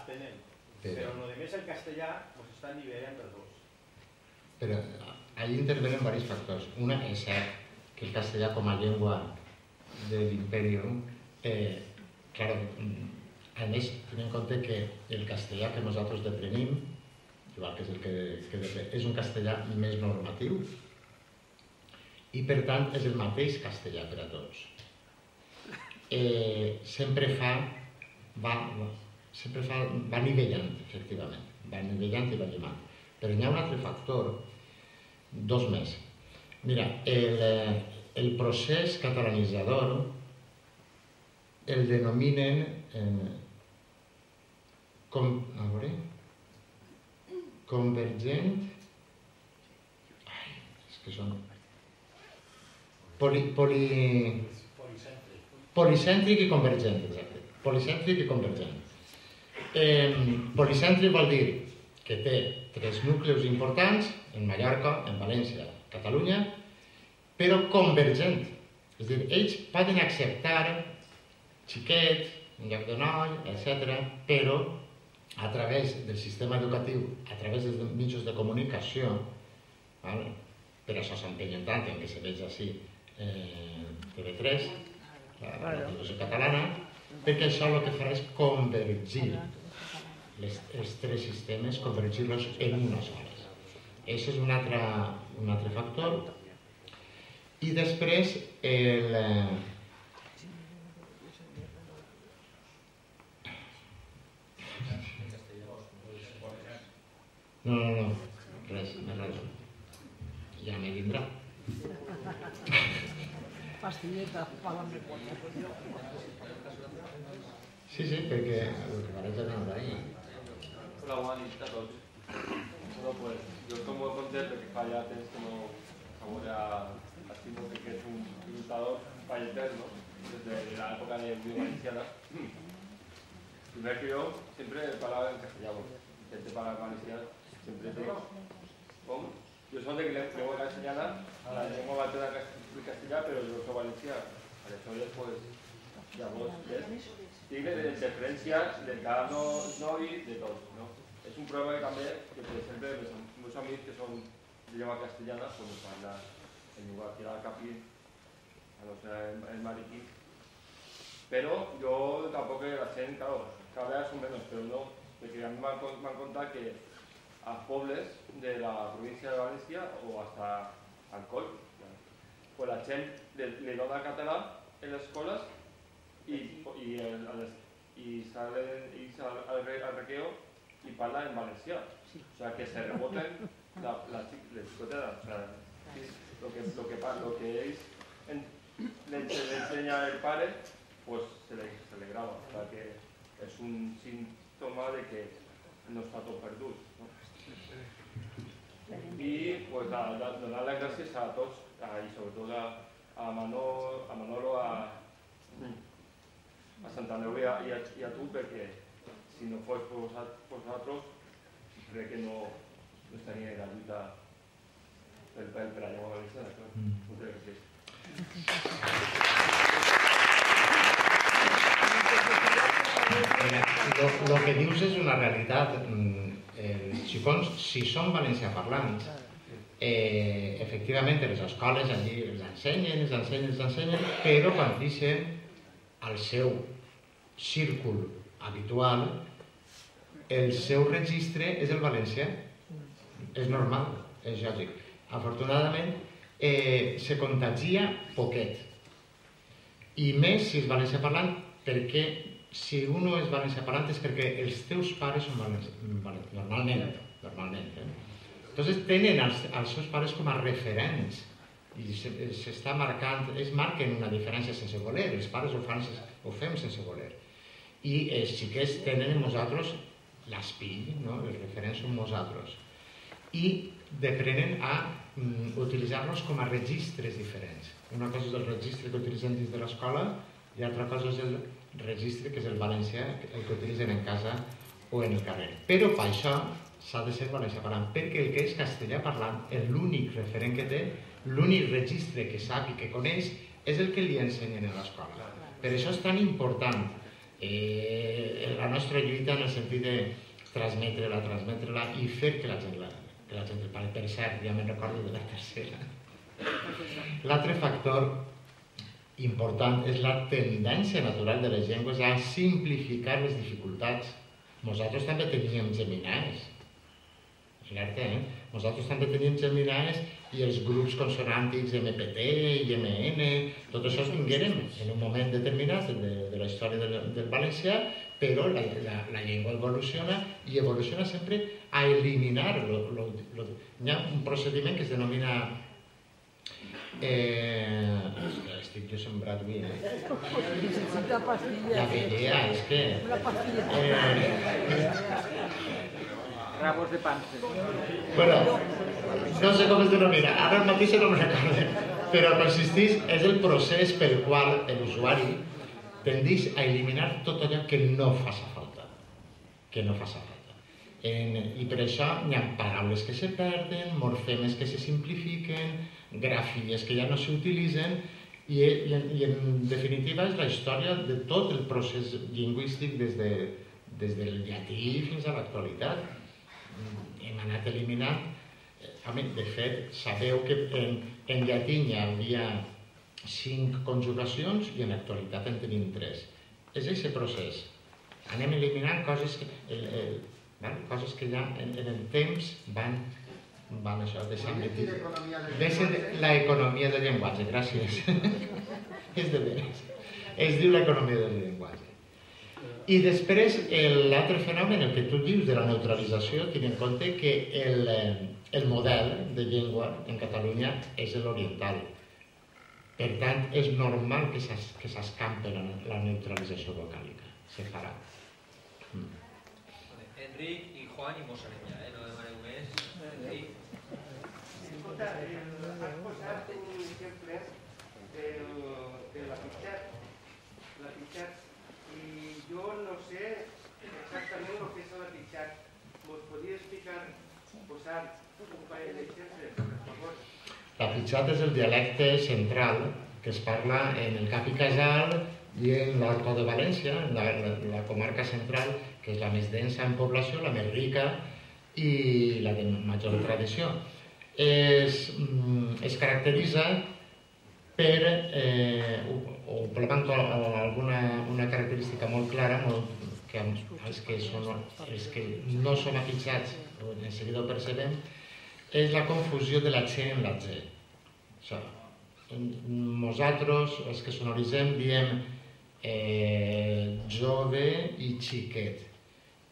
tenen. Però només el castellà està nivellant els dos. Però ahí intervenen diversos factors. Una és cert que el castellà com a llengua de l'imperi, claro, a més, tenim en compte que el castellà que nosaltres deprenim, igual que és el que és un castellà més normatiu i per tant és el mateix castellà per a tots. Sempre va nivellant, efectivament, va nivellant i va llimant. Però hi ha un altre factor, dos més. Mira, el procés catalanitzador el denominen convergent, és que són policèntric i convergent, exacte. Policèntric i convergent. Policèntric vol dir que té tres núcleos importants, en Mallorca, en València, Catalunya, però convergent. És a dir, ells poden acceptar xiquets, en lloc de noi, etc., però a través del sistema educatiu, a través dels mitjans de comunicació, per això s'empenyen tant en que se veig així TV3, la televisió catalana, perquè això el que farà és convergir els tres sistemes, convergir-los en una sola. Aquest és un altre factor. I després No, res, ja me vindrà. Pastilleta, pàgame quatre. Sí, perquè el que parece no d'ahí. Hola, bona nit a tots. Jo com ho concepte que fa ja temps que no ahora estimo que es un ilustrador falleterno desde la época de Valenciana. Primero que yo siempre parlava en castellano, intenté parlar en valencià sempre com? Jo soc de llengua castellana, la llengua materna és castellà, però jo soc valencià. Aleshores, pues, llavors, tinc diferències de cada noi de tots, no? És un problema que també, que per exemple, els meus amics que són de llengua castellana, pues me parlen en llengua que era el capí, el mariquí. Però jo tampoc la gent, claro, cada vegada són menys, però no, perquè a mi m'han contat que a pobles de la província de València o hasta Alcoi, pues la gent li dona català en les escoles i salen al recreo i parlen en valencià. O sea, que se reboten les xicotetes. O sea, lo que ells le enseña el padre, pues se le graba. O sea, que es un síntoma de que no está todo perdut. Y pues dar las gracias a todos y sobre todo a Manolo, a Santander y a tu, porque si no fuese por vosotros, creo que no estaría en la lucha per la llengua valenciana. Muchas gracias. Lo que dius és una realitat. Els xicons, si són valenciaparlants, efectivament les escoles allí els ensenyen, però quan deixen el seu círcul habitual, el seu registre és el valencià. És normal, és lògic. Afortunadament, se contagia poquet. I més si és valenciaparlant, perquè si uno és valenciaparlant és perquè els teus pares són valencians, normalment. Entonces tenen els seus pares com a referents i s'està marcant, ells marquen una diferència sense voler, els pares ho fem sense voler. I els xiquets tenen en nosaltres l'espill, els referents són nosaltres. I deprenen a utilitzar-los com a registres diferents. Una cosa és el registre que utilitzen dins de l'escola i altra cosa és el registre que és el valencià, el que utilitzen en casa o en el carrer. Però per això s'ha de ser valencià parlant, perquè el que és castellà parlant, l'únic referent que té, l'únic registre que sap i que coneix, és el que li ensenyen a l'escola. Per això és tan important La nostra lluita en el sentit de transmetre-la i fer que la gent parli. Per cert, ja me'n recordo de la tercera. L'altre factor important és la tendència natural de les llengües a simplificar les dificultats. Nosaltres també teníem geminaes. Alerta, Nosaltres també teníem geminaes i els grups consonàntics MPT i MN, tot això es vingueren en un moment determinat de la història del valencià, però la llengua evoluciona i evoluciona sempre a eliminar. Hi ha un procediment que es denomina... Estic jo sembrat avui, Necessita pastilles. La vellea, és que... Una pastilla. Rabos de panse. Bueno, no sé com es denomina, ara mateix no me'n recordo, però consisteix, és el procés pel qual l'usuari tendeix a eliminar tot allò que no faci falta. I per això hi ha paraules que se perden, morfemes que se simplifiquen, grafies que ja no s'utilitzen, i en definitiva és la història de tot el procés lingüístic des del llatí fins a l'actualitat. Hem anat eliminant. De fet, sabeu que en llatí hi havia 5 conjugacions i en l'actualitat en tenim 3. És aquest procés. Anem eliminant coses que ja en el temps van deixant de dir. L'economia del llenguatge, gràcies. És de veres. Es diu l'economia del llenguatge. I després, l'altre fenomen, el que tu dius de la neutralització, tenint en compte que el model de llengua en Catalunya és l'oriental. Per tant, és normal que s'escampi la neutralització vocàlica. Se farà. Enric i Juan i Mosarella, no demaneu més. Escolta, has posat un exemple de la Pichat. Y yo no sé exactamente lo que es la Pichat. ¿Vos podría explicar, posar un parell d'exemples, per favor? La Pichat és el dialecte central que es parla en el Cap i Casal i en l'Alto de València, la comarca central, que és la més densa en població, la més rica i la de major tradició. Es caracteritza per una característica molt clara, que els que no som apitxats, en seguida ho percebem, és la confusió de la G en la G. Nosaltres, els que sonoritzem, diem jove i xiquet,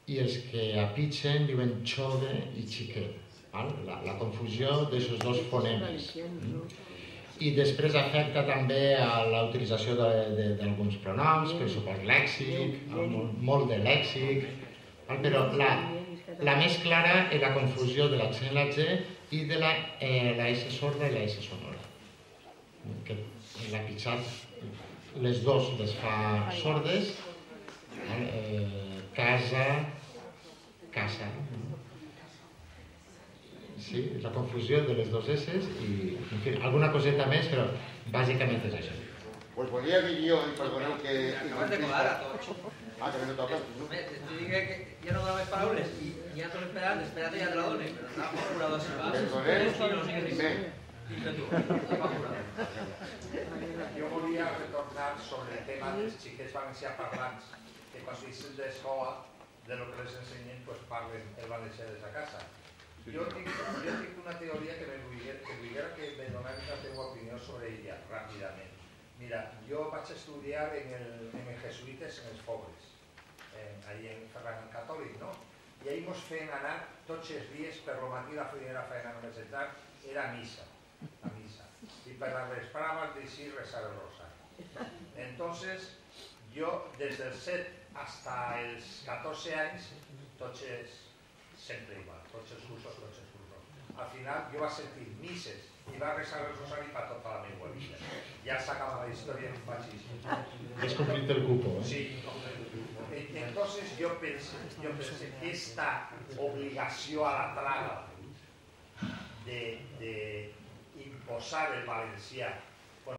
i els que apitxen diuen xove i xiquet. La confusió d'aquests dos fonemes. I després afecta també a la utilització d'alguns pronoms, per suport lèxic, molt de lèxic, però la més clara és la confusió de la G en la G i de la S sorda i la S sonora. Que la Pichat les dos les fa sordes, casa, sí, la confusió de les dos S's i, en fi, alguna coseta més, però bàsicament és això. Pues volia dir jo, i perdoneu que... Acabes de colar a tots. Que no toca. T'ho dic que ja no dono més paraules i ja t'ho esperant, espera't ja te la dones, però estava molt curado si va. Perdoneu? Jo volia retornar sobre el tema dels xiquets valencià parlants, que quan s'hi d'escola, de lo que les ensenyen, parlen el valencià des de casa. Jo tinc una teoria que vull que me donés la teva opinió sobre ella, ràpidament. Mira, jo vaig estudiar en els jesuïtes en els pobres, allà en Ferran el Catòlic, no? I ahir ens feien anar tots els dies, per lo matí la primera feina només entrar, era a missa. I per la vesprada vaig deixar resar el rosari. Entonces, jo des dels 7 hasta els 14 anys, tots sempre igual, tots els cursos. Al final jo vaig sentir misses i vaig resar el rosari per tota la meva vida. Ja s'acaba la història en baixíssim. És complit el cupo, Sí, entonces yo pensé que esta obligació a la traga de imposar el valencià